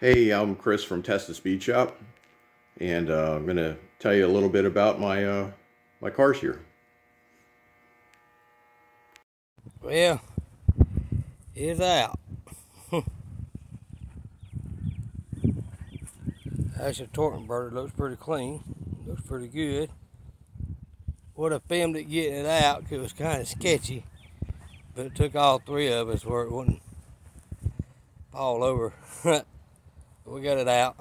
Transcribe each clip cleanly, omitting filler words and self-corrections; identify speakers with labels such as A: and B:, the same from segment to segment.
A: Hey, I'm Chris from Testa Speed Shop, and I'm going to tell you a little bit about my cars here.
B: Well, it's out. That's a thunderbird. It looks pretty clean. Looks pretty good. Would have filmed it getting it out because it was kind of sketchy, but it took all three of us where it wouldn't fall over. But we got it out.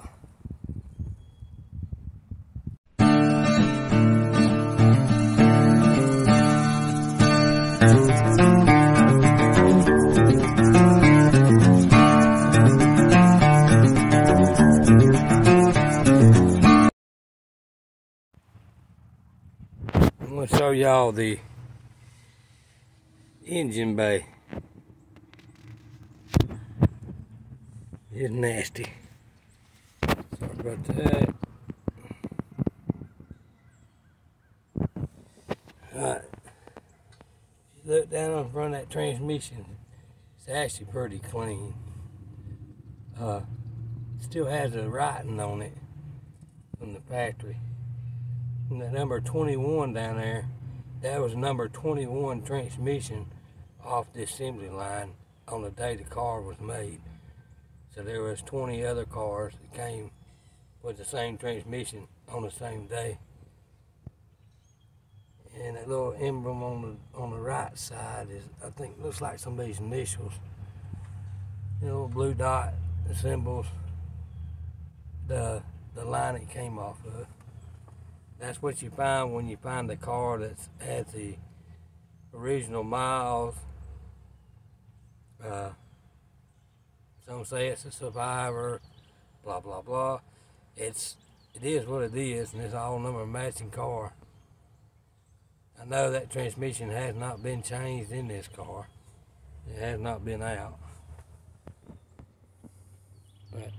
B: I'm going to show y'all the engine bay. It's nasty. Sorry about that. Alright. You look down on front of that transmission, it's actually pretty clean. Still has a writing on it from the factory. And the number 21 down there, that was number 21 transmission off the assembly line on the day the car was made. So there was 20 other cars that came with the same transmission on the same day. And that little emblem on the right side is, I think, looks like somebody's initials. The little blue dot, the symbols, the line it came off of. That's what you find when you find the car that's at the original miles. Some say it's a Survivor, blah blah blah. It is what it is, and it's all number matching car. I know that transmission has not been changed in this car. It has not been out. But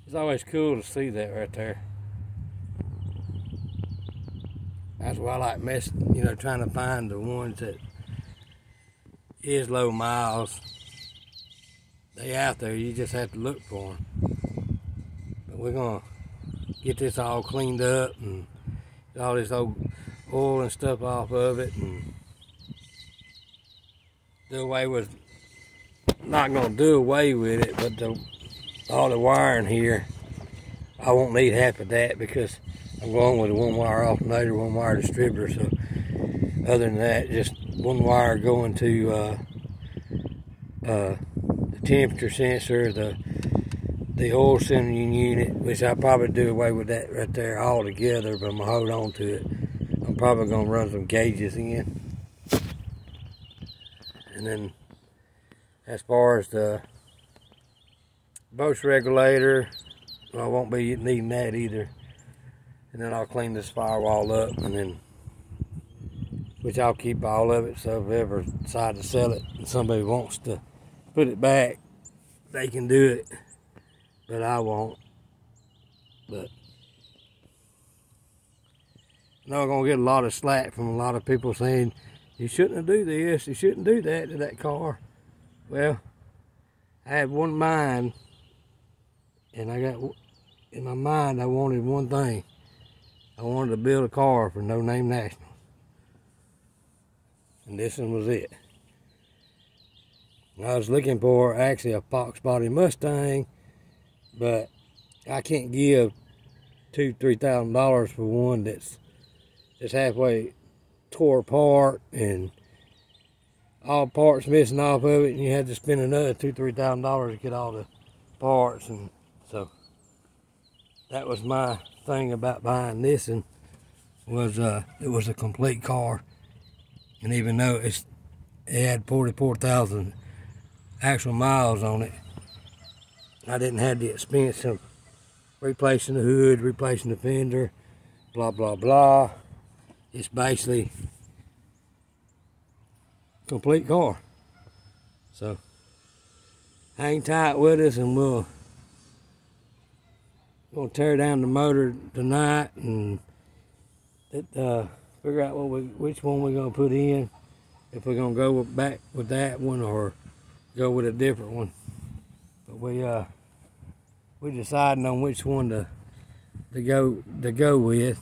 B: it's always cool to see that right there. That's why I like trying to find the ones that is low miles. They out there, you just have to look for them. But we're gonna get this all cleaned up and get all this old oil and stuff off of it and do away with, not gonna do away with it, but all the wiring here, I won't need half of that because I'm going with a one wire alternator, one wire distributor. So other than that, just one wire going to the temperature sensor, the oil sending unit, which I'll probably do away with that right there altogether, but I'm gonna hold on to it. I'm probably gonna run some gauges in. And then as far as the Bosch regulator, I won't be needing that either. And then I'll clean this firewall up, and then, which I'll keep all of it, so if I ever decide to sell it and somebody wants to put it back, they can do it, but I won't. But I know I'm gonna get a lot of slack from a lot of people saying, you shouldn't have do this, you shouldn't do that to that car. Well, I had one mind, and I got, in my mind, I wanted one thing. I wanted to build a car for No Name Nationals. And this one was it. I was looking for actually a Fox body Mustang, but I can't give $2,000–3,000 for one that's just halfway tore apart and all parts missing off of it, and you had to spend another $2,000–3,000 to get all the parts. And so that was my thing about buying this, and was it was a complete car. And even though it had 44,000 actual miles on it, I didn't have the expense of replacing the hood, replacing the fender, blah blah blah. It's basically a complete car. So hang tight with us, and we'll tear down the motor tonight and figure out which one we're gonna put in. If we're gonna go back with that one or go with a different one. But we deciding on which one to go with.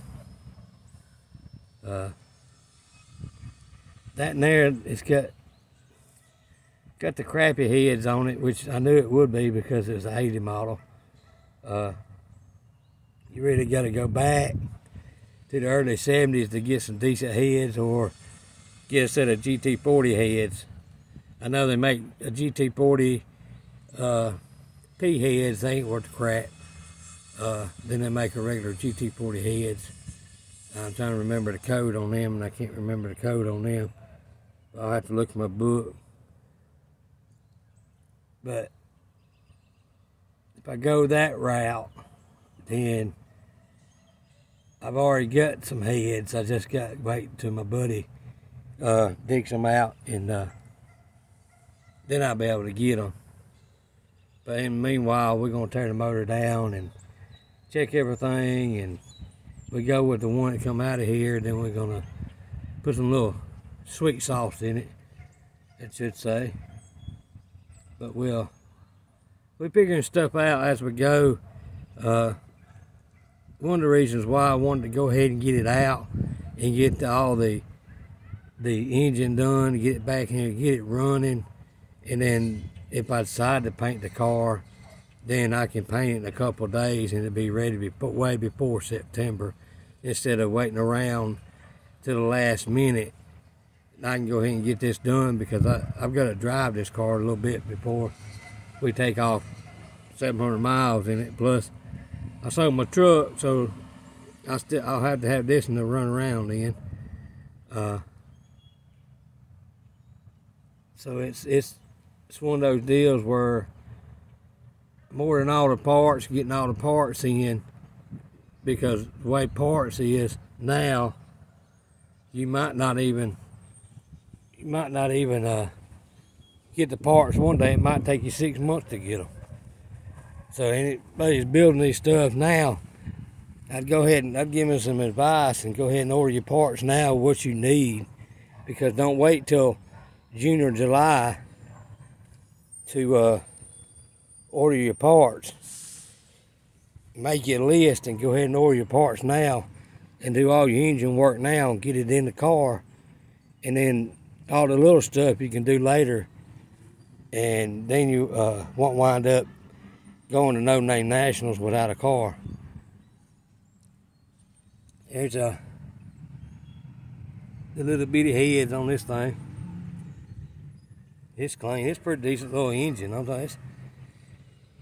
B: That in there, it's got the crappy heads on it, which I knew it would be because it was an 80 model. You really got to go back to the early 70s to get some decent heads, or get a set of GT40 heads. I know they make a GT40 P heads, they ain't worth the crap. Then they make a regular GT40 heads. I'm trying to remember the code on them, and I can't remember the code on them. I'll have to look at my book. But if I go that route, then I've already got some heads. I just got to wait till my buddy digs them out, and then I'll be able to get them. But in the meanwhile, we're going to tear the motor down and check everything, and we go with the one that come out of here. Then we're going to put some little sweet sauce in it, it should say. But we're figuring stuff out as we go. One of the reasons why I wanted to go ahead and get it out and get all the engine done, get it back in, get it running, and then if I decide to paint the car, then I can paint it in a couple of days and it'll be ready to be put way before September, instead of waiting around till the last minute. I can go ahead and get this done because I've got to drive this car a little bit before we take off 700 miles in it. Plus, I sold my truck, so I'll have to have this one to run around in. So it's one of those deals where more than all the parts, getting all the parts in, because the way parts is now, you might not even get the parts one day. It might take you 6 months to get them. So anybody's building these stuff now, I'd give them some advice and go ahead and order your parts now, what you need, because don't wait till June or July to order your parts. Make your list and go ahead and order your parts now and do all your engine work now and get it in the car, and then all the little stuff you can do later, and then you won't wind up going to nonamenationals without a car. There's the little bitty heads on this thing. It's clean. It's a pretty decent little engine. I'm telling you,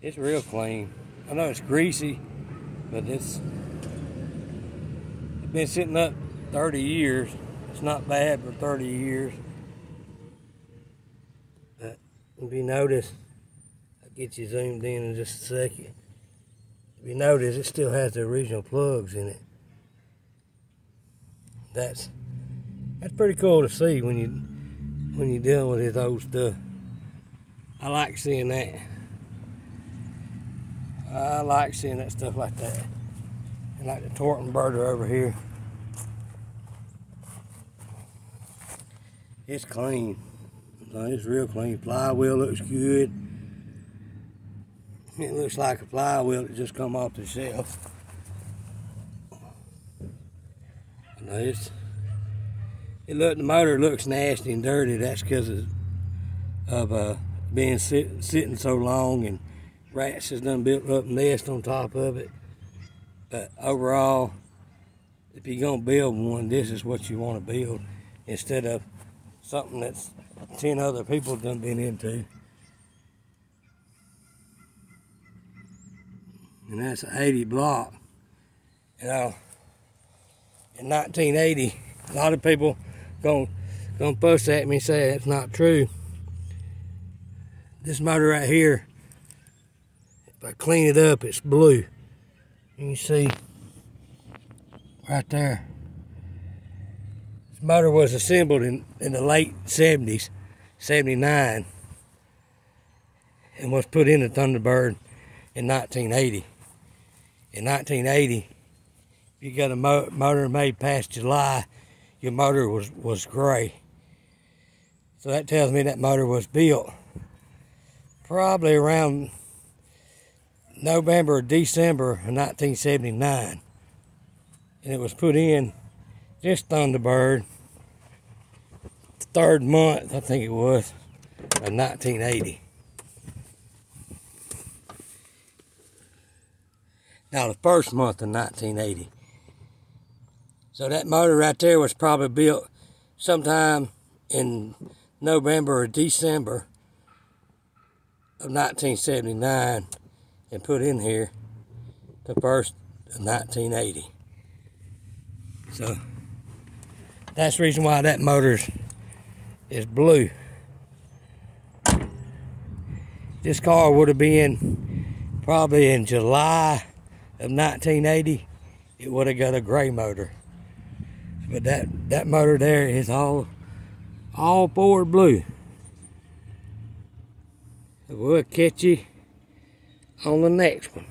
B: it's real clean. I know it's greasy, but it's been sitting up 30 years. It's not bad for 30 years. But if you notice, I'll get you zoomed in just a second. If you notice, it still has the original plugs in it. That's pretty cool to see when you're dealing with this old stuff. I like seeing that. I like seeing that stuff like that. And like the thunderbird over here. It's clean. It's real clean. Flywheel looks good. It looks like a flywheel that just come off the shelf. The motor looks nasty and dirty. That's because of being sitting so long, and rats has done built up a nest on top of it. But overall, if you're gonna build one, this is what you want to build, instead of something that's 10 other people done been into. And that's an 80 block. You know, in 1980, a lot of people gonna fuss at me and say that's not true. This motor right here, if I clean it up, it's blue. You can see right there. This motor was assembled in the late 70s, 79, and was put in the Thunderbird in 1980. In 1980, if you got a motor made past July, your motor was gray. So that tells me that motor was built probably around November or December of 1979. And it was put in just Thunderbird, the 3rd month, I think it was, of 1980. Now, the 1st month of 1980. So that motor right there was probably built sometime in November or December of 1979 and put in here the 1st of 1980. So that's the reason why that motor is blue. This car would have been probably in July of 1980. It would have got a gray motor. But that motor there is all forward blue. We'll catch you on the next one.